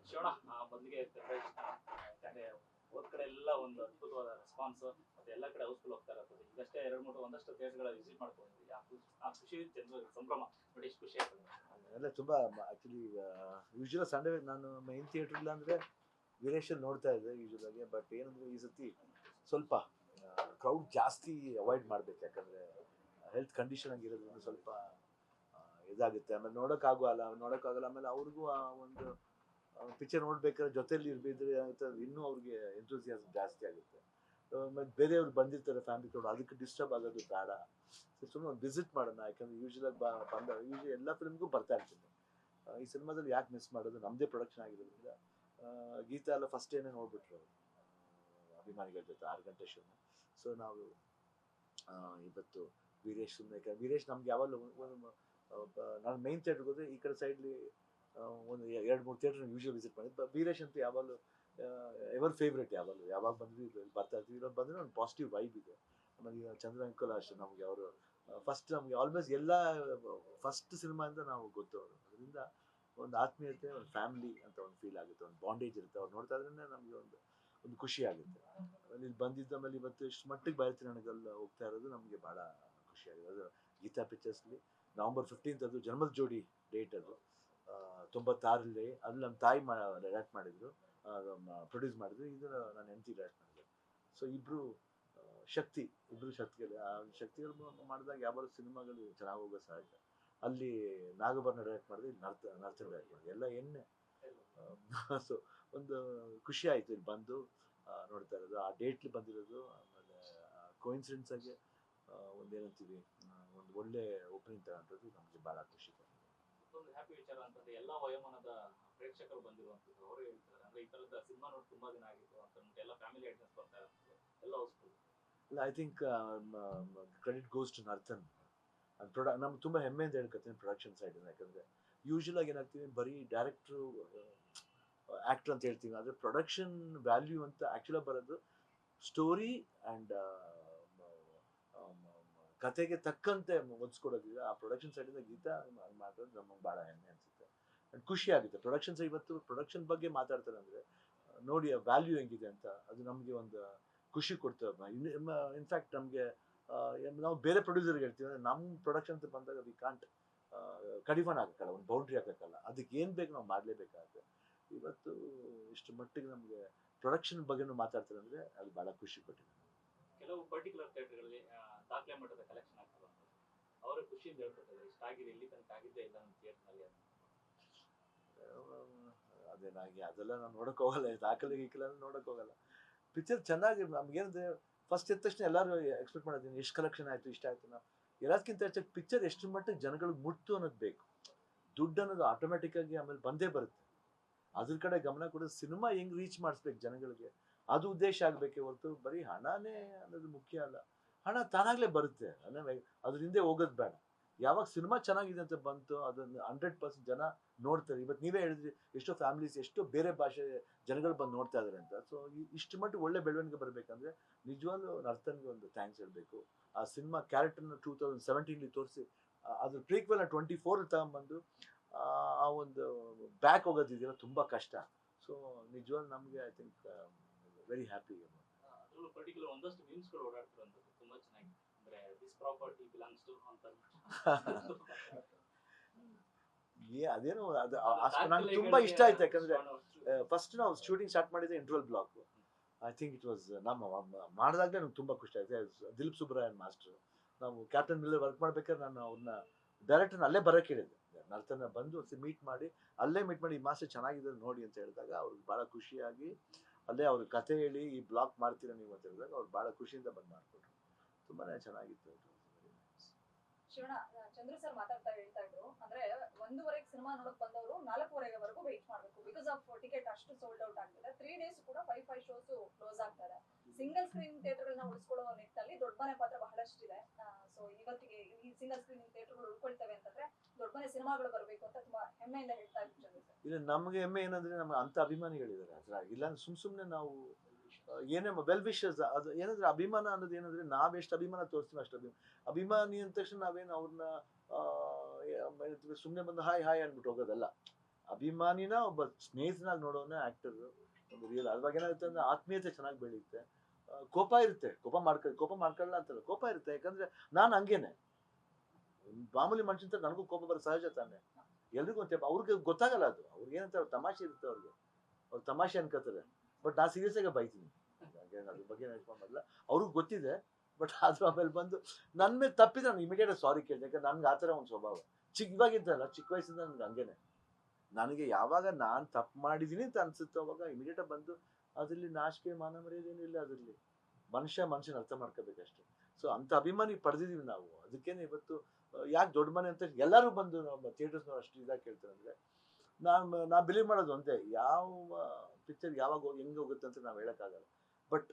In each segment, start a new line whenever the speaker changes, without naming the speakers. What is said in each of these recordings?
ಶಿವಣ್ಣ ಮೊದಲಿಗೆ ಯಾಕಂದ್ರೆ ಹೋದ ಕಡೆ ಎಲ್ಲ ಒಂದು ಅದ್ಭುತವಾದ ರೆಸ್ಪಾನ್ಸ್ ಮತ್ತೆ ಎಲ್ಲ ಕಡೆ ಹೌಸ್ಫುಲ್ ಹೋಗ್ತಾ ಇರ್ತದೆ. ಈಗಷ್ಟೇ ಒಂದಷ್ಟು ಥಿಯೇಟರ್ಗಳ ವಿಸಿಟ್ ಮಾಡ್ಕೊಂಡಿದ್ವಿ. ಆ ಖುಷಿ ಜನರ ಸಂಭ್ರಮ ನೋಡಿ ಎಷ್ಟು ಖುಷಿ ಆಗ್ತದೆ.
ಎಲ್ಲ ತುಂಬ ಆ್ಯಕ್ಚುಲಿ ಯೂಶ್ವಲ್ ಸಂಡೇ ನಾನು ಮೈನ್ ಥಿಯೇಟ್ರ್ ಇಲ್ಲ ಅಂದರೆ ವೀರೇಶಲ್ಲಿ ನೋಡ್ತಾ ಇದ್ದೆ ಯೂಶ್ವಲಾಗಿ. ಬಟ್ ಏನಂದರೆ ಈ ಸತಿ ಸ್ವಲ್ಪ ಕ್ರೌಡ್ ಜಾಸ್ತಿ ಅವಾಯ್ಡ್ ಮಾಡಬೇಕು, ಯಾಕಂದರೆ ಹೆಲ್ತ್ ಕಂಡೀಷನ್ ಆಗಿರೋದ್ರಿಂದ ಸ್ವಲ್ಪ ಇದಾಗುತ್ತೆ. ಆಮೇಲೆ ನೋಡೋಕ್ಕಾಗಲ್ಲ. ಆಮೇಲೆ ಅವ್ರಿಗೂ ಆ ಒಂದು ಪಿಕ್ಚರ್ ನೋಡ್ಬೇಕಾದ್ರೆ ಜೊತೆಲಿ ಇರಬಿದ್ರೆ ಇನ್ನೂ ಅವ್ರಿಗೆ ಎಂಥೂಸಿಯಾಸಮ್ ಜಾಸ್ತಿ ಆಗುತ್ತೆ. ಮತ್ತು ಬೇರೆಯವ್ರು ಬಂದಿರ್ತಾರೆ ಫ್ಯಾಮಿಲಿ ಕ್ರೌಡ್, ಅದಕ್ಕೆ ಡಿಸ್ಟರ್ಬ್ ಆಗೋದು ಬೇಡ. ಸುಮ್ಮನೆ ಒಂದು ವಿಸಿಟ್ ಮಾಡೋಣ, ಯಾಕಂದರೆ ಯೂಶ್ವಲಾಗಿ ಯೂಶ್ವಲಿ ಎಲ್ಲ ಫಿಲ್ಮ್ಗೂ ಬರ್ತಾ ಇರ್ತೀನಿ. ಈ ಸಿನಿಮಾದಲ್ಲಿ ಯಾಕೆ ಮಿಸ್ ಮಾಡೋದು, ನಮ್ಮದೇ ಪ್ರೊಡಕ್ಷನ್ ಆಗಿರೋದ್ರಿಂದ. ಗೀತಾ ಎಲ್ಲ ಫಸ್ಟ್ ಡೇನೇ ನೋಡ್ಬಿಟ್ರು ಅಭಿಮಾನಿಗಳ ಜೊತೆ 6 ಗಂಟೆ ಶೋ. ಸೊ ನಾವು ಇವತ್ತು ವೀರೇಶ್ ಸುಮ್ಮನೆ, ವೀರೇಶ್ ನಮ್ಗೆ ಯಾವಾಗಲೂ ನಾನು ಮೈನ್ ಥಿಯೇಟ್ರಿಗೆ ಹೋದರೆ ಈ ಕಡೆ ಸೈಡ್ಲಿ ಒಂದು 2-3 ಥಿಯೇಟ್ರ್ ಯೂಶ್ವಲ್ ವಿಸಿಟ್ ಮಾಡಿದ್ದು. ವೀರೇಶ್ ಅಂತೂ ಯಾವಾಗಲೂ ಎವರ್ ಫೇವ್ರೇಟ್, ಯಾವಾಗ ಬಂದ್ವಿ ಬರ್ತಾ ಇರ್ತೀವಿ. ಇರೋದು ಬಂದರೆ ಒಂದು ಪಾಸಿಟಿವ್ ವೈಬ್ ಇದೆ. ಆಮೇಲೆ ಈಗ ಚಂದ್ರ ಅಂಕಲ್ ಅಷ್ಟೇ, ನಮಗೆ ಅವರು ಫಸ್ಟ್ ನಮಗೆ ಆಲ್ಮೋಸ್ಟ್ ಎಲ್ಲ ಫಸ್ಟ್ ಸಿನಿಮಾಯಿಂದ ನಾವು ಗೊತ್ತವರು. ಅದರಿಂದ ಒಂದು ಆತ್ಮೀಯತೆ, ಒಂದು ಫ್ಯಾಮಿಲಿ ಅಂತ ಒಂದು ಫೀಲ್ ಆಗುತ್ತೆ, ಒಂದು ಬಾಂಡೇಜ್ ಇರುತ್ತೆ. ಅವ್ರು ನೋಡ್ತಾ ಇದ್ರೇ ನಮಗೆ ಒಂದು ಖುಷಿ ಆಗುತ್ತೆ. ಆಮೇಲೆ ಇಲ್ಲಿ ಬಂದಿದ್ದ ಮೇಲೆ ಇವತ್ತು ಇಷ್ಟು ಮಟ್ಟಿಗೆ ಬಯಲು ನನಗೆಲ್ಲ ಹೋಗ್ತಾ ಇರೋದು ನಮಗೆ ಭಾಳ ಖುಷಿಯಾಗಿದೆ. ಅದು ಗೀತಾ ಪಿಕ್ಚರ್ಸ್ಲಿ November 15th ಅದು ಜನ್ಮದ ಜೋಡಿ ಡೇಟ್. ಅದು 96ರಲ್ಲಿ ಅಲ್ಲಿ ನಮ್ಮ ತಾಯಿ ಡೈರೆಕ್ಟ್ ಮಾಡಿದ್ರು, ಪ್ರೊಡ್ಯೂಸ್ ಮಾಡಿದ್ರು. ಇದು ನಾನು ಹೆಂಡತಿ ಡೈರೆಕ್ಟ್ ಮಾಡಿದ್ರು. ಸೊ ಇಬ್ಬರು ಶಕ್ತಿಗಳು, ಆ ಶಕ್ತಿಗಳು ಮಾಡಿದಾಗ ಯಾವಾಗಲೂ ಸಿನಿಮಾಗಳು ಚೆನ್ನಾಗಿ ಹೋಗೋ ಸಹಜ. ಅಲ್ಲಿ ನಾಗಭರಣ ಡೈರೆಕ್ಟ್ ಮಾಡಿದ್ರೆ, ಇಲ್ಲಿ ನರ್ತನ ಡೈರೆಕ್ಟ್ ಮಾಡಿದೆ, ಎಲ್ಲ ಎಣ್ಣೆ. ಸೊ ಒಂದು ಖುಷಿ ಆಯಿತು ಇಲ್ಲಿ ಬಂದು ನೋಡ್ತಾ ಇರೋದು, ಆ ಡೇಟ್ಲಿ ಬಂದಿರೋದು. ಆಮೇಲೆ ಕೋಇನ್ಸಿಡೆನ್ಸ್ ಆಗಿ ಒಂದೇನಂತೀವಿ, ಒಂದು ಒಳ್ಳೆ ಓಪನಿಂಗ್ ತಗೊಂಡ್ರದ್ದು ನಮಗೆ ಭಾಳ ಖುಷಿ ಬಂದಿದೆ.
ಒಂದು ಹ್ಯಾಪಿ ವಿಚಾರ ಅಂತಂದ್ರೆ ಎಲ್ಲ ವಯೋಮಾನದ ಪ್ರೇಕ್ಷಕರು ಬಂದಿರುವಂಥದ್ದು. ಅವರು ಹೇಳ್ತಾರೆ ಅಂದ್ರೆ ಈ ಥರದ ಸಿನಿಮಾ ನೋಡಿ ತುಂಬಾ ದಿನ ಆಗಿತ್ತು ಅಂತ, ಎಲ್ಲ ಫ್ಯಾಮಿಲಿ ಆಡಿಯನ್ಸ್ ಬರ್ತಾ ಇರ್ತಾರೆ, ಎಲ್ಲ ಹೌಸ್ಫುಲ್.
ಇಲ್ಲ, I think credit goes to Narthan. ನಮ್ಗೆ ತುಂಬ ಹೆಮ್ಮೆಯಿಂದ ಹೇಳ್ಕೊತೀನಿ ಪ್ರೊಡಕ್ಷನ್ ಸೈಡಿಂದ. ಯಾಕಂದರೆ ಯೂಶ್ವಲಾಗಿ ಏನಾಗ್ತೀವಿ, ಬರೀ ಡೈರೆಕ್ಟ್ರು ಆ್ಯಕ್ಟ್ರ್ ಅಂತ ಹೇಳ್ತೀವಿ, ಆದರೆ ಪ್ರೊಡಕ್ಷನ್ ವ್ಯಾಲ್ಯೂ ಅಂತ ಆ್ಯಕ್ಚುಲಾಗಿ ಬರೋದು ಸ್ಟೋರಿ ಆ್ಯಂಡ್ ಕತೆಗೆ ತಕ್ಕಂತೆ ಒದಿಸ್ಕೊಡೋದಿಲ್ಲ. ಆ ಪ್ರೊಡಕ್ಷನ್ ಸೈಡಿಂದ ಗೀತಾ ಮಾಡೋದು ನಮಗೆ ಭಾಳ ಹೆಮ್ಮೆ ಅನಿಸುತ್ತೆ ಆ್ಯಂಡ್ ಖುಷಿ ಆಗುತ್ತೆ. ಪ್ರೊಡಕ್ಷನ್ ಸೈಡ್ ಇವತ್ತು ಪ್ರೊಡಕ್ಷನ್ ಬಗ್ಗೆ ಮಾತಾಡ್ತಾರೆ ಅಂದರೆ ನೋಡಿ ಆ ವ್ಯಾಲ್ಯೂ ಹೆಂಗಿದೆ ಅಂತ, ಅದು ನಮಗೆ ಒಂದು ಖುಷಿ ಕೊಡ್ತೇವೆ. ಇನ್ಫ್ಯಾಕ್ಟ್ ನಮಗೆ ನಾವು ಬೇರೆ ಪ್ರೊಡ್ಯೂಸರ್ಗೆ ಹೇಳ್ತೀವಿ, ಅಂದರೆ ನಮ್ಮ ಪ್ರೊಡಕ್ಷನ್ ಅಂತ ಬಂದಾಗ ವಿ ಕಾಂಟ್ ಕಡಿವಾಣ ಹಾಕಲ್ಲ, ಒಂದು ಬೌಂಡ್ರಿ ಹಾಕೋಕ್ಕಲ್ಲ. ಅದಕ್ಕೆ ಏನು ಬೇಕು ನಾವು ಮಾಡಲೇಬೇಕಾಗುತ್ತೆ. ಇವತ್ತು ಇಷ್ಟು ಮಟ್ಟಿಗೆ ನಮಗೆ ಪ್ರೊಡಕ್ಷನ್ ಬಗ್ಗೆನೂ ಮಾತಾಡ್ತಾರೆ ಅಂದರೆ ಅದು ಭಾಳ ಖುಷಿ ಕೊಟ್ಟಿದೆ.
ಕೆಲವು ಪರ್ಟಿಕ್ಯುಲರ್ ಥಿಯೇಟರ್ಗಳಲ್ಲಿ ದಾಖಲೆ ಮಟ್ಟದ ಕಲೆಕ್ಷನ್ ಆಗ್ತದೆ, ಅವರ ಖುಷಿಯಿಂದ ಹೇಳ್ಕೊತಾರೆ ಇಷ್ಟ ಆಗಿದೆ, ಇಲ್ಲಿ ತನಕ ಆಗಿದ್ದೇ ಇಲ್ಲ ನಮ್ಮ ಥಿಯೇಟರ್ನಲ್ಲಿ.
ಅದೇನಾಗಿ ಅದೆಲ್ಲ ನಾನು ನೋಡೋಕೆ ಹೋಗಲ್ಲ, ದಾಖಲೆ ನೋಡೋಕೆ ಹೋಗಲ್ಲ. ಪಿಕ್ಚರ್ ಚೆನ್ನಾಗಿ ನಮಗೇನಂದರೆ ಫಸ್ಟ್ ಎದ್ದ ತಕ್ಷಣ ಎಲ್ಲರೂ ಎಕ್ಸ್ಪೆಕ್ಟ್ ಮಾಡೋದು ಎಷ್ಟು ಕಲೆಕ್ಷನ್ ಆಯಿತು, ಇಷ್ಟ ಆಯಿತು. ನಾವು ಎಲ್ಲದಕ್ಕಿಂತ ಹೆಚ್ಚಾಗಿ ಪಿಕ್ಚರ್ ಎಷ್ಟು ಮಟ್ಟಿಗೆ ಜನಗಳಿಗೆ ಮುಟ್ತು ಅನ್ನೋದು ಬೇಕು. ದುಡ್ಡು ಅನ್ನೋದು ಆಟೋಮೆಟಿಕ್ಕಾಗಿ ಆಮೇಲೆ ಬಂದೇ ಬರುತ್ತೆ, ಅದ್ರ ಕಡೆ ಗಮನ ಕೊಡೋದು. ಸಿನಿಮಾ ಹೆಂಗೆ ರೀಚ್ ಮಾಡಿಸ್ಬೇಕು ಜನಗಳಿಗೆ, ಅದು ಉದ್ದೇಶ ಆಗಬೇಕೇ ಹೊರತು ಬರೀ ಹಣನೇ ಅನ್ನೋದು ಮುಖ್ಯ ಅಲ್ಲ. ಹಣ ತಾನಾಗಲೇ ಬರುತ್ತೆ, ಅದ್ರ ಹಿಂದೆ ಹೋಗೋದು ಬೇಡ. ಯಾವಾಗ ಸಿನಿಮಾ ಚೆನ್ನಾಗಿದೆ ಅಂತ ಬಂತು, ಅದನ್ನು 100% ಜನ ನೋಡ್ತಾರೆ. ಇವತ್ತು ನೀವೇ ಹೇಳಿದ್ರಿ ಎಷ್ಟೋ ಫ್ಯಾಮಿಲೀಸ್, ಎಷ್ಟೋ ಬೇರೆ ಭಾಷೆ ಜನಗಳು ಬಂದು ನೋಡ್ತಾ ಇದ್ದಾರೆ ಅಂತ. ಸೊ ಇಷ್ಟು ಮಟ್ಟಿಗೆ ಒಳ್ಳೆ ಬೆಳವಣಿಗೆ ಬರಬೇಕಂದ್ರೆ ನಿಜವಾಗ್ಲೂ ನರ್ತನ್ಗೆ ಒಂದು ಥ್ಯಾಂಕ್ಸ್ ಹೇಳಬೇಕು. ಆ ಸಿನಿಮಾ ಕ್ಯಾರೆಕ್ಟರ್ನ 2017 ತೋರಿಸಿ ಅದ್ರ ಪ್ರೀಕ್ವೆಲ್ನ 24 ತಗೊಂಬಂದು ಆ ಒಂದು ಬ್ಯಾಕ್ ಹೋಗೋದಿದೆಯಲ್ಲ ತುಂಬ ಕಷ್ಟ. ಸೊ ನಿಜವಾಗ್ಲೂ ನಮಗೆ ಐ ಥಿಂಕ್ ವೆರಿ ಹ್ಯಾಪಿ.
ಅದರಲ್ಲೂ ಪರ್ಟಿಕ್ಯುಲರ್ ಒಂದಷ್ಟು ಮೀಮ್ಸ್ಗಳು ಓಡಾಡ್ತಿರುವಂಥದ್ದು ತುಂಬ ಚೆನ್ನಾಗಿದೆ. ಅಂದರೆ ದಿಸ್ ಪ್ರಾಪರ್ಟಿ ಬಿಲಾಂಗ್ಸ್ ಟು ಅಂತ
ಅದೇನು ಅದು ನಂಗೆ ತುಂಬ ಇಷ್ಟ ಆಯ್ತು. ಯಾಕಂದರೆ ಫಸ್ಟ್ ನಾವು ಶೂಟಿಂಗ್ ಸ್ಟಾರ್ಟ್ ಮಾಡಿದ್ದೆ interval block. I think it was ನಮ್ಮ ಮಾಡಿದಾಗಲೇ ನಂಗೆ ತುಂಬ ಖುಷಿ ಆಯಿತು. ದಿಲೀಪ್ ಸುಬ್ರಾಯನ್ ಮಾಸ್ಟ್ರು, ನಾವು ಕ್ಯಾಪ್ಟನ್ ಮಿಲ್ಲರ್ ವರ್ಕ್ ಮಾಡ್ಬೇಕಾದ್ರೆ ನಾನು ಅವ್ರನ್ನ ಡೈರೆಕ್ಟರ್ನ ಅಲ್ಲೇ ಬರೋಕ್ಕೆ ಹೇಳಿದ್ದೆ, ನರ್ತನ ಬಂದು ಮೀಟ್ ಮಾಡಿ ಈ ಮಾಸ್ಟರ್ ಚೆನ್ನಾಗಿದೆ ನೋಡಿ ಅಂತ ಹೇಳಿದಾಗ ಅವ್ರಿಗೆ ಭಾಳ ಖುಷಿಯಾಗಿ ಅಲ್ಲೇ ಅವ್ರ ಕತೆ ಹೇಳಿ ಈ ಬ್ಲಾಗ್ ಮಾಡ್ತೀರಾ ನೀವು ಅಂತ ಹೇಳಿದಾಗ ಅವ್ರು ಭಾಳ ಖುಷಿಯಿಂದ ಬಂದು ಮಾಡಿಕೊಟ್ರು. ತುಂಬಾ ಚೆನ್ನಾಗಿತ್ತು.
ಶಿವಣ್ಣ, ಚಂದ್ರು ಸರ್ ಹೇಳ್ತಾ ಇದ್ರು, ಅಂದ್ರೆ 1:30 ಸಿನಿಮಾ ನೋಡಕ್ ಬಂದವರು 4:30ವರೆಗೂ ವೇಟ್ ಮಾಡ್ಬೇಕು. ಬಿಕಾಸ್ ಆಫ್ ಟಿಕೆಟ್ ಅಷ್ಟು ಸೋಲ್ಡ್ ಔಟ್ ಆಗ್ತಿದೆ. 3 ಡೇಸ್ ಕೂಡ 5 ಶೋಸ್ ಕ್ಲೋಸ್ ಆಗ್ತಾರೆ. ಸಿಂಗಲ್ ಸ್ಕ್ರೀನ್ ಥಿಯೇಟರ್ಗಳನ್ನ ಉಳಿಸ್ಕೊಳ್ಳೋ ನಿಟ್ಟಿನಲ್ಲಿ ದೊಡ್ಡ ಮನೆ ಪಾತ್ರ ಬಹಳಷ್ಟಿದೆ. ಸೊ ಇವತ್ತಿಗೆ ಈ ಸಿಂಗಲ್ ಸ್ಕ್ರೀನ್ ಥಿಯೇಟರ್ಗಳು ಉಳ್ಕೊಳ್ತವೆ ಅಂತಂದ್ರೆ ದೊಡ್ಡ ಮನೆ ಸಿನಿಮಾಗಳು ಬರಬೇಕು ಅಂತ ತುಂಬಾ ಹೆಮ್ಮೆಯಿಂದ ಹೇಳ್ತಾ ಇದ್ರು ಚಂದ್ರು ಸರ್.
ಇಲ್ಲ, ನಮಗೆ ಹೆಮ್ಮೆ ಏನಂದ್ರೆ ನಮ್ಗೆ ಅಂತ ಅಭಿಮಾನಿಗಳಿದ್ದಾರೆ ಅದ್ರಾಗ. ಇಲ್ಲಾಂದ್ರೆ ಸುಮ್ಮನೆ ನಾವು ಏನೇ ವೆಲ್ ವಿಶಸ್, ಅದು ಏನಂದ್ರೆ ಅಭಿಮಾನ ಅನ್ನೋದು ಏನಂದ್ರೆ ನಾವೆಷ್ಟು ಅಭಿಮಾನ ತೋರಿಸ್ತೀವಿ ಅಷ್ಟು ಅಭಿಮಾನಿ ಅಂದ ತಕ್ಷಣ ನಾವೇನು ಅವ್ರನ್ನ ಸುಮ್ಮನೆ ಬಂದು ಹಾಯ್ ಅಂದ್ಬಿಟ್ಟು ಹೋಗೋದಲ್ಲ. ಅಭಿಮಾನಿನ ಒಬ್ಬ ಸ್ನೇಹಿತನಾಗಿ ನೋಡೋನೇ ಆಕ್ಟರ್ ಒಂದು ರಿಯಲ್. ಅದ್ರಾಗ ಏನಾಗುತ್ತೆ ಅಂದ್ರೆ ಆತ್ಮೀಯತೆ ಚೆನ್ನಾಗಿ ಬೆಳೆಯುತ್ತೆ. ಕೋಪ ಇರುತ್ತೆ, ಕೋಪ ಮಾಡ್ಕೊಳ್ಳಲ್ಲ ಅಂತಲ್ಲ, ಕೋಪ ಇರುತ್ತೆ. ಯಾಕಂದ್ರೆ ನಾನು ಹಂಗೇನೆ, ಮಾಮೂಲಿ ಮನುಷ್ಯಂತ ನನಗೂ ಕೋಪ ಬರೋ ಸಹಜ ತಾನೆ. ಎಲ್ರಿಗೂ ಒಂದು ಅವ್ರಿಗೆ ಗೊತ್ತಾಗಲ್ಲ ಅದು, ಅವ್ರಿಗೆ ಏನಂತ ಅವ್ರ ತಮಾಷೆ ಇರುತ್ತೆ, ಅವ್ರು ತಮಾಷೆ ಅನ್ಕೋತಾರೆ. ಬಟ್ ನಾನು ಸೀರಿಯಸ್ ಆಗಿ ಬೈತೀನಿ, ಅದ್ರ ಬಗ್ಗೆ ಯೋಚನೆ ಮಾಡಲ್ಲ. ಅವ್ರಿಗೆ ಗೊತ್ತಿದೆ. ಬಟ್ ಆದ್ರೂ ಆಮೇಲೆ ಬಂದು ನನ್ನ ಮೇಲೆ ತಪ್ಪಿದ್ರೆ ನಾನು ಇಮಿಡಿಯೇಟ್ ಸಾರಿ ಕೇಳಿದೆ. ಯಾಕಂದ್ರೆ ನನ್ಗೆ ಆ ಥರ ಒಂದು ಸ್ವಭಾವ ಇವಾಗಿದ್ದಲ್ಲ, ಚಿಕ್ಕ ವಯಸ್ಸಿಂದ ನನ್ಗೆ ಹಂಗೇನೆ. ನನಗೆ ಯಾವಾಗ ನಾನು ತಪ್ಪು ಮಾಡಿದ್ದೀನಿ ಅಂತ ಅನ್ಸುತ್ತೋ ಅವಾಗ ಇಮಿಡಿಯೇಟ್ ಬಂದು ಅದ್ರಲ್ಲಿ ನಾಚಿಕೆ ಮಾನ ಮರ್ಯಾದೇನು ಇಲ್ಲ. ಅದ್ರಲ್ಲಿ ಮನುಷ್ಯನ ಅರ್ಥ ಮಾಡ್ಕೋಬೇಕಷ್ಟೇ. ಸೊ ಅಂತ ಅಭಿಮಾನಿ ಪಡೆದಿದ್ದೀವಿ ನಾವು. ಅದಕ್ಕೇನೆ ಇವತ್ತು ಯಾಕೆ ದೊಡ್ಡ ಮನೆ ಅಂತ ಎಲ್ಲರೂ ಬಂದು ನಮ್ಮ ಥಿಯೇಟರ್ಸ್ನವ್ರು ಅಷ್ಟು ಇದಾಗಿ ಕೇಳ್ತಾರೆ ಅಂದರೆ, ನಾ ಬಿಲೀವ್ ಮಾಡೋದು ಒಂದೇ, ಯಾವ ಪಿಕ್ಚರ್ ಯಾವಾಗ ಹೆಂಗೆ ಹೋಗುತ್ತೆ ಅಂತ ನಾವು ಹೇಳೋಕ್ಕಾಗಲ್ಲ. ಬಟ್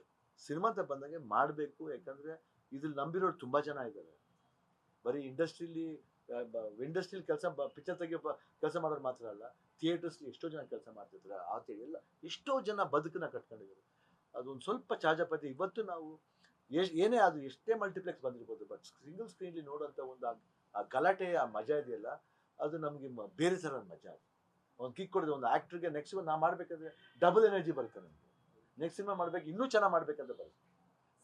ಸಿನಿಮಾ ಅಂತ ಬಂದಂಗೆ ಮಾಡಬೇಕು. ಯಾಕಂದರೆ ಇದ್ರಲ್ಲಿ ನಂಬಿರೋರು ತುಂಬ ಜನ ಇದ್ದಾರೆ. ಬರೀ ಇಂಡಸ್ಟ್ರಿಲಿ ಕೆಲಸ ಪಿಕ್ಚರ್ ತೆಗಿಯೋ ಕೆಲಸ ಮಾಡೋರು ಮಾತ್ರ ಅಲ್ಲ, ಥಿಯೇಟರ್ಸ್ಲಿ ಎಷ್ಟೋ ಜನ ಕೆಲಸ ಮಾಡ್ತಿರ್ತಾರೆ. ಆ ಎಲ್ಲ ಎಷ್ಟೋ ಜನ ಬದುಕನ್ನ ಕಟ್ಕೊಂಡಿದ್ದಾರೆ. ಅದೊಂದು ಸ್ವಲ್ಪ ಚಾಜಾಪತಿ. ಇವತ್ತು ನಾವು ಏನೇ ಅದು ಎಷ್ಟೇ ಮಲ್ಟಿಪ್ಲೆಕ್ಸ್ ಬಂದಿರ್ಬೋದು, ಬಟ್ ಸಿಂಗಲ್ ಸ್ಕ್ರೀನ್ಲಿ ನೋಡೋಂಥ ಒಂದು ಆ ಗಲಾಟೆ, ಆ ಮಜಾ ಇದೆಯಲ್ಲ, ಅದು ನಮಗೆ ಬೇರೆ ಥರದ ಮಜಾ. ಒಂದು ಕಿಕ್ ಕೊಡೋದು ಒಂದು ಆ್ಯಕ್ಟ್ರಿಗೆ. ನೆಕ್ಸ್ಟ್ ನಾ ಮಾಡಬೇಕಾದ್ರೆ ಡಬಲ್ ಎನರ್ಜಿ ಬರುತ್ತೆ ನನಗೆ. ನೆಕ್ಸ್ಟ್ ಸಿನಿಮಾ ಮಾಡ್ಬೇಕು, ಇನ್ನೂ ಚೆನ್ನಾಗಿ ಮಾಡ್ಬೇಕಂತ ಬರುತ್ತೆ.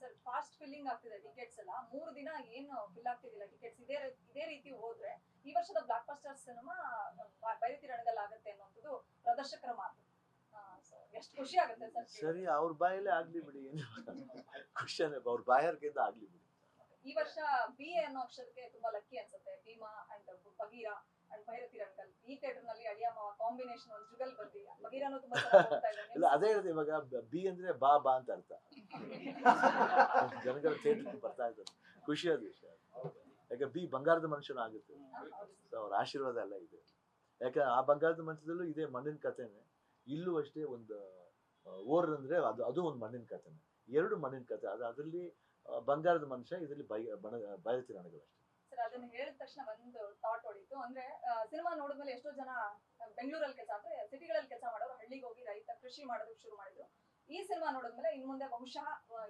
ಸರ್, ಫಾಸ್ಟ್ ಫಿಲ್ಲಿಂಗ್ ಆಗ್ತಿದೆ ಟಿಕೆಟ್ಸ್ ಎಲ್ಲ. 3 ದಿನ ಏನು ಫಿಲ್ ಆಗ್ತಿದಿಲ್ಲ ಟಿಕೆಟ್ಸ್. ಇದೇ ರೀತಿ ಹೋದ್ರೆ ಈ ವರ್ಷದ ಬ್ಲಾಕ್ ಬಸ್ಟರ್ ಸಿನಿಮಾ ಬೈರತಿ ರಣಗಲ್ ಆಗುತ್ತೆ ಅನ್ನೋದು ಪ್ರದರ್ಶಕರ ಮಾತು. ಎಷ್ಟು ಖುಷಿ ಆಗುತ್ತೆ ಸರ್.
ಸರಿ, ಅವ್ರ ಬಾಯಲ್ಲೇ ಆಗ್ಲಿ ಬಿಡಿ, ಏನು ಖುಷಿಯಾನೆ, ಅವ್ರ ಬಾಯಾರಿಕೆಯಿಂದ ಆಗ್ಲಿ ಬಿಡಿ.
ಈ ವರ್ಷ ಬಿ ಅನ್ನೋ ಅಕ್ಷರಕ್ಕೆ ತುಂಬಾ ಲಕ್ಕಿ ಅನ್ಸುತ್ತೆ. ಭೀಮಾ ಅಂಡ್ ಬಗೀರಾ ಅಂಡ್ ಭೈರತಿ ರಣಗಲ್ ಈ ಥಿಯೇಟರ್ ನಲ್ಲಿ ಅಳಿಯ ಮಾವ ಕಾಂಬಿನೇಷನ್ ಒಂದು ಜುಗಲ್ ಬಂದಿ. ಬಗೀರಾನು ತುಂಬಾ ಚೆನ್ನಾಗಿ ಹೋಗ್ತಾ ಇದೆ.
ಇಲ್ಲ, ಅದೇ ಹೇಳಿದೆ ಇವಾಗ, ಬಿ ಅಂದ್ರೆ ಬಾ ಬಾ ಅಂತ ಅರ್ಥ. ಜನಗಳ ಥಿಯೇಟರ್ ಬರ್ತಾ ಇದ್ದಾರೆ, ಖುಷಿಯಾದ ವಿಷಯ. ಯಾಕೆ ಬಿ ಬಂಗಾರದ ಮನುಷ್ಯನ ಆಗುತ್ತೆ. ಸೊ ಅವ್ರ ಆಶೀರ್ವಾದ ಎಲ್ಲ ಇದೆ. ಯಾಕೆ ಆ ಬಂಗಾರದ ಮನುಷ್ಯದಲ್ಲೂ ಇದೆ ಮಣ್ಣಿನ ಕಥೆನೆ, ಇಲ್ಲೂ ಅಷ್ಟೇ. ಒಂದು ಓರ್ ಅಂದ್ರೆ ಅದು ಒಂದು ಮಣ್ಣಿನ ಕಥೆನೆ, ಎರಡು ಮಣ್ಣಿನ ಕಥೆ. ಅದರಲ್ಲಿ ಬಂಗಾರದ ಮನುಷ್ಯ, ಇದರಲ್ಲಿ ಬೈರತಿ ರಣಗಲ್ ಅಷ್ಟೇ.
ಸರ್, ಅದನ್ನ ಹೇಳಿದ ತಕ್ಷಣ ಒಂದು ಥಾಟ್ ಹೊಡಿತು. ಅಂದ್ರೆ ಸಿನಿಮಾ ನೋಡಿದ್ಮೇಲೆ ಎಷ್ಟೋ ಜನ ಬೆಂಗಳೂರಲ್ಲಿ ಕೆಲಸ, ಅಂದ್ರೆ ಸಿಟಿಗಳಲ್ಲಿ ಕೆಲಸ ಮಾಡೋರು ಹಳ್ಳಿಗೆ ಹೋಗಿ ರೈತ ಕೃಷಿ ಮಾಡೋದಕ್ಕೆ ಶುರು ಮಾಡಿದ್ರು. ಈ ಸಿನಿಮಾ ನೋಡಿದ್ಮೇಲೆ ಇನ್ ಮುಂದೆ ಬಹುಶಃ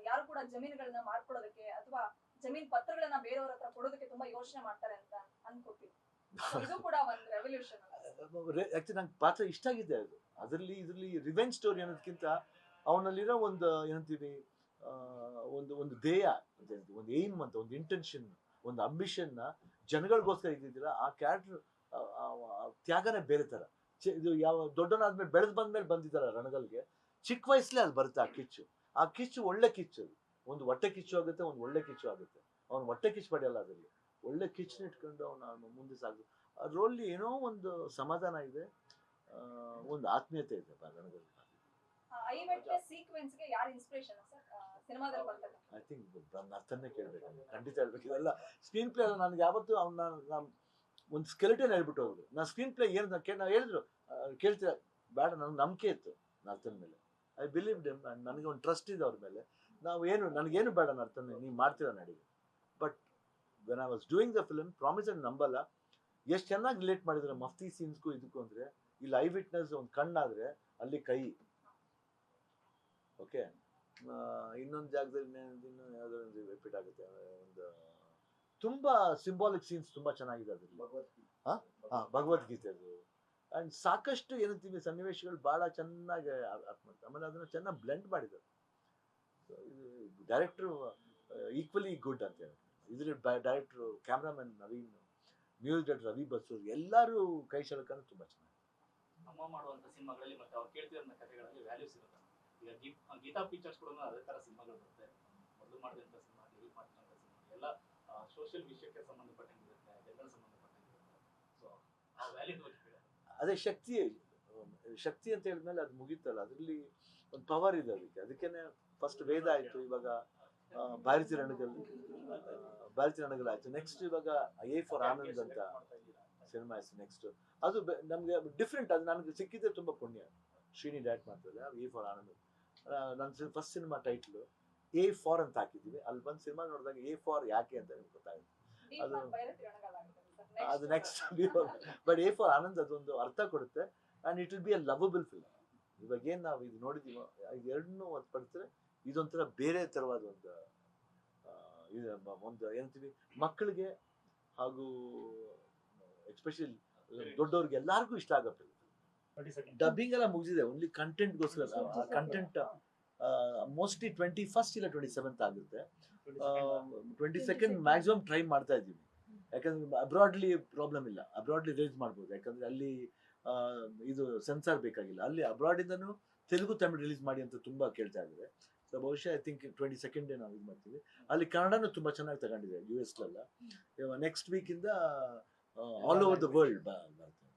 ಯಾರು ಕೂಡ ಜಮೀನುಗಳನ್ನ ಮಾಡ್ಕೊಳ್ಳೋದಕ್ಕೆ ಅಥವಾ ಜಮೀನ್ ಪತ್ರಗಳನ್ನ ಬೇರೆಯವ್ರ ಹತ್ರ ಕೊಡೋದಕ್ಕೆ ತುಂಬಾ ಯೋಚನೆ ಮಾಡ್ತಾರೆ ಅಂತ ಅನ್ಕೋತೀವಿ. ಇದು ಕೂಡ ಒಂದು ರೆವಲ್ಯೂಷನ್.
ಆಕ್ಚುಲಿ ನಂಗೆ ಪಾತ್ರ ಇಷ್ಟ ಆಗಿದೆ ಅದು. ಇದ್ರಲ್ಲಿ ರಿವೆಂಜ್ ಸ್ಟೋರಿ ಅನ್ನೋದಕ್ಕಿಂತ ಅವನಲ್ಲಿರೋ ಒಂದು ಏನಂತೀವಿ, ಒಂದು ಧ್ಯೇಯ, ಒಂದು ಏಮ್ ಅಂತ, ಒಂದು ಇಂಟೆನ್ಷನ್, ಒಂದು ಅಂಬಿಷನ್ನ ಜನಗಳಿಗೋಸ್ಕರ ಇದ್ದಿದ್ದೀರ. ಆ ಕ್ಯಾರೆಕ್ಟರ್ ತ್ಯಾಗನೇ ಬೇರೆ ತರ. ಇದು ಯಾವ ದೊಡ್ಡನಾದ್ಮೇಲೆ ಬೆಳೆದು ಬಂದ್ಮೇಲೆ ಬಂದಿದ್ದಾರ ರಣಗಲ್ಗೆ, ಚಿಕ್ಕ ವಯಸ್ಸಲ್ಲೇ ಅದು ಬರುತ್ತೆ ಆ ಕಿಚ್ಚು ಒಳ್ಳೆ ಕಿಚ್ಚು. ಒಂದು ಹೊಟ್ಟೆ ಕಿಚ್ಚು ಆಗುತ್ತೆ, ಒಂದು ಒಳ್ಳೆ ಕಿಚ್ಚು ಆಗುತ್ತೆ. ಅವ್ನು ಹೊಟ್ಟೆ ಕಿಚ್ಚು ಪಡೆಯಲ್ಲ, ಅದರಲ್ಲಿ ಒಳ್ಳೆ ಕಿಚ್ಚನ್ನ ಇಟ್ಕೊಂಡು ಅವನು ಮುಂದೆ ಸಾಗ. ಅದ್ರಲ್ಲಿ ಏನೋ ಒಂದು ಸಮಾಧಾನ ಇದೆ, ಒಂದು ಆತ್ಮೀಯತೆ ಇದೆ ರಣಗಲ್.
ಐ ವಿಟ್ನೆಸ್ ಸೀಕ್ವೆನ್ಸ್ಗೆ ಯಾರು ಇನ್ಸ್ಪಿರೇಷನ್ ಸರ್ ಸಿನಿಮಾದಲ್ಲಿ ಬರ್ತದೆ?
ಐ ಥಿಂಕ್ ನನ್ನ ಅರ್ಥನೇ ಕೇಳಬೇಕು, ಖಂಡಿತ ಹೇಳ್ಬೇಕು. ಇದೆಲ್ಲ ಸ್ಕ್ರೀನ್ ಪ್ಲೇ ನನಗೆ ಯಾವತ್ತೂ ನಾನು ಒಂದು ಸ್ಕೆಲೆಟನ್ ಹೇಳ್ಬಿಟ್ಟು ಹೋದ್ರು. ನಾನು ಸ್ಕ್ರೀನ್ ಪ್ಲೇ ಏನು ನಾವು ಹೇಳಿದ್ರು ಕೇಳ್ತೀರ ಬೇಡ, ನನಗೆ ನಂಬಿಕೆ ಇತ್ತು ನರ್ತನ ಮೇಲೆ. I believe them. ನನಗೆ ಒಂದು ಟ್ರಸ್ಟ್ ಇದೆ ಅವ್ರ ಮೇಲೆ. ನನಗೇನು ಬೇಡ ನರ್ತನ, ನೀವು ಮಾಡ್ತೀರ ನಡಿಗೆ. But when I was doing the film, promise and ನಂಬಲ್ಲ, ಎಷ್ಟು ಚೆನ್ನಾಗಿ ರಿಲೇಟ್ ಮಾಡಿದ್ರೆ ಮಫ್ತಿ ಸೀನ್ಸ್ಗೂ ಇದಕ್ಕೂ. ಅಂದರೆ ಇಲ್ಲಿ ಐ ವಿಟ್ನೆಸ್ ಒಂದು ಕಣ್ಣಾದರೆ ಅಲ್ಲಿ ಕೈ. ಓಕೆ, ಇನ್ನೊಂದು ಜಾಗದಲ್ಲಿ ಇನ್ನೂ ಯಾವುದೋ ಒಂದು ರಿಪೀಟ್ ಆಗುತ್ತೆ. ಒಂದು ತುಂಬ ಸಿಂಬಾಲಿಕ್ ಸೀನ್ಸ್ ತುಂಬ ಚೆನ್ನಾಗಿದೆ ಅದರಲ್ಲಿ. ಭಗವದ್ಗೀತೆ ಅದು. ಆ್ಯಂಡ್ ಸಾಕಷ್ಟು ಏನಂತೀವಿ ಸನ್ನಿವೇಶಗಳು ಭಾಳ ಚೆನ್ನಾಗಿ ಅರ್ಥ ಮಾಡ್ತಾರೆ. ಆಮೇಲೆ ಅದನ್ನು ಚೆನ್ನಾಗಿ ಬ್ಲೆಂಡ್ ಮಾಡಿದ್ದಾರೆ. ಇದು ಡೈರೆಕ್ಟ್ರು ಈಕ್ವಲಿ ಗುಡ್ ಅಂತ ಹೇಳಿ. ಇದ್ರ director, cameraman Naveen, music director Ravi Basrur, ಎಲ್ಲರೂ ಕೈ ಶಳಕನೂ ತುಂಬ ಚೆನ್ನಾಗಿ.
ಅಮ್ಮ ಮಾಡುವಂಥ ಸಿನಿಮಾಗಳಲ್ಲಿ ಮತ್ತೆ ಅವ್ರು ಕೇಳ್ತಿರೋ ಕಥೆಗಳಲ್ಲಿ ವ್ಯಾಲ್ಯೂಸ್ ಇರುತ್ತೆ. ಈಗ ಗೀತಾ ಪಿಕ್ಚರ್ಸ್ ಕೂಡ ಅದೇ ಥರ ಸಿನಿಮಾಗಳು ಬರುತ್ತೆ. ಮೊದಲು ಮಾಡಿದಂಥ ಸಿನಿಮಾ, ಡಿಲೀಟ್ ಮಾಡ್ತಿರೋಂಥ ಸಿನಿಮಾ ಎಲ್ಲ ಸೋಷಿಯಲ್ ವಿಷಯಕ್ಕೆ ಸಂಬಂಧಪಟ್ಟಂಗಿರುತ್ತೆ, ಜನರ ಸಂಬಂಧಪಟ್ಟಂಗಿರುತ್ತೆ. ಸೊ ಆ ವ್ಯಾಲ್ಯೂ
ಅದೇ ಶಕ್ತಿ ಅಂತ ಹೇಳಿದ್ಮೇಲೆ ಅದು ಮುಗೀತಲ್ಲ, ಅದರಲ್ಲಿ ಒಂದು ಪವರ್ ಇದೆ ಅದಕ್ಕೇನೆ ಫಸ್ಟ್ ವೇದ ಆಯಿತು, ಇವಾಗ ಭಾರತಿ ರಣಗಲ್ ಆಯಿತು. ನೆಕ್ಸ್ಟ್ ಇವಾಗ ಎ ಫಾರ್ ಆನಂದ್ ಅಂತ ಸಿನಿಮಾ ಆಯ್ತು ನೆಕ್ಸ್ಟ್. ಅದು ನಮಗೆ ಡಿಫ್ರೆಂಟ್. ಅದು ನನಗೆ ಸಿಕ್ಕಿದ್ರೆ ತುಂಬ ಪುಣ್ಯ. ಶ್ರೀನಿ ಡೈರೆಕ್ಟ್ ಮಾಡ್ತಾರೆ ಎ ಫಾರ್ ಆನಂದ್. ನನ್ನ first cinema title A for ಅಂತ ಹಾಕಿದ್ದೀವಿ. ಅಲ್ಲಿ ಬಂದು ಸಿನಿಮಾ ನೋಡಿದಾಗ ಎ ಫಾರ್ ಯಾಕೆ ಅಂತ ಗೊತ್ತಾಗುತ್ತೆ. ಅದು next but A for Anand ಅದೊಂದು ಅರ್ಥ ಕೊಡುತ್ತೆ. And it will be a lovable film. ಇವಾಗ ಏನು ನಾವು ಇದು ನೋಡಿದ್ದೀವೋ ಇದೆರಡನ್ನೂ ಹೊರತುಪಡಿಸಿದ್ರೆ ಇದೊಂಥರ ಬೇರೆ ಥರವಾದ ಒಂದು ಏನಂತೀವಿ ಮಕ್ಕಳಿಗೆ ಹಾಗೂ ಎಸ್ಪೆಷಲಿ ದೊಡ್ಡವ್ರಿಗೆ ಎಲ್ಲರಿಗೂ ಇಷ್ಟ ಆಗೋ ಫಿಲ್ಮ್.
22nd.
ಡಬ್ಬಿಂಗ್ ಎಲ್ಲ ಮುಗಿದಿದೆ, ಓನ್ಲಿ ಕಂಟೆಂಟ್ಗೋಸ್ಕರ. ಕಂಟೆಂಟ್ ಮೋಸ್ಟ್ಲಿ 21st ಇಲ್ಲ 27th ಆಗುತ್ತೆ. 22nd ಮ್ಯಾಕ್ಸಿಮಮ್ ಟ್ರೈ ಮಾಡ್ತಾ ಇದ್ದೀವಿ, ಯಾಕಂದ್ರೆ ಅಬ್ರಾಡ್ಲಿ ಪ್ರಾಬ್ಲಮ್ ಇಲ್ಲ, ಅಬ್ರಾಡ್ಲಿ ರಿಲೀಸ್ ಮಾಡ್ಬೋದು, ಯಾಕಂದ್ರೆ ಅಲ್ಲಿ ಇದು ಸೆನ್ಸಾರ್ ಬೇಕಾಗಿಲ್ಲ. ಅಲ್ಲಿ ಅಬ್ರಾಡಿಂದನೂ ತೆಲುಗು ತಮಿಳು ರಿಲೀಸ್ ಮಾಡಿ ಅಂತ ತುಂಬಾ ಕೇಳ್ತಾ ಇದ್ದಾರೆ. ಸೊ ಬಹುಶಃ ಐ ಥಿಂಕ್ 22nd ನಾವು ಇದು ಮಾಡ್ತೀವಿ. ಅಲ್ಲಿ ಕನ್ನಡನೂ ತುಂಬಾ ಚೆನ್ನಾಗಿ ತಗೊಂಡಿದೆ US ನೆಕ್ಸ್ಟ್ ವೀಕಿಂದ ಆಲ್ ಓವರ್ ದ ವರ್ಲ್ಡ್ ಬರ್ತದೆ,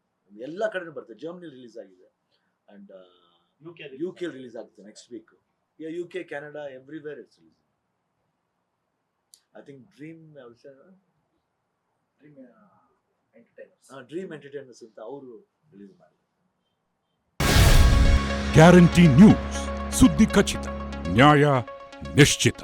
ಎಲ್ಲ ಕಡೆನೂ ಬರ್ತದೆ. ಜರ್ಮನಿ ರಿಲೀಸ್ ಆಗಿದೆ ಅಂಡ್ UK ರಿಲೀಸ್ ಆಗುತ್ತೆ next week. UK, Canada, everywhere it's release. I think dream entertainers ಅಂತ ಅವರು ರಿಲೀಸ್ ಮಾಡಿದ್ದಾರೆ.
ಗ್ಯಾರಂಟಿ ನ್ಯೂಸ್, ಸುದ್ದಿ ಖಚಿತ, ನ್ಯಾಯ ನಿಶ್ಚಿತ.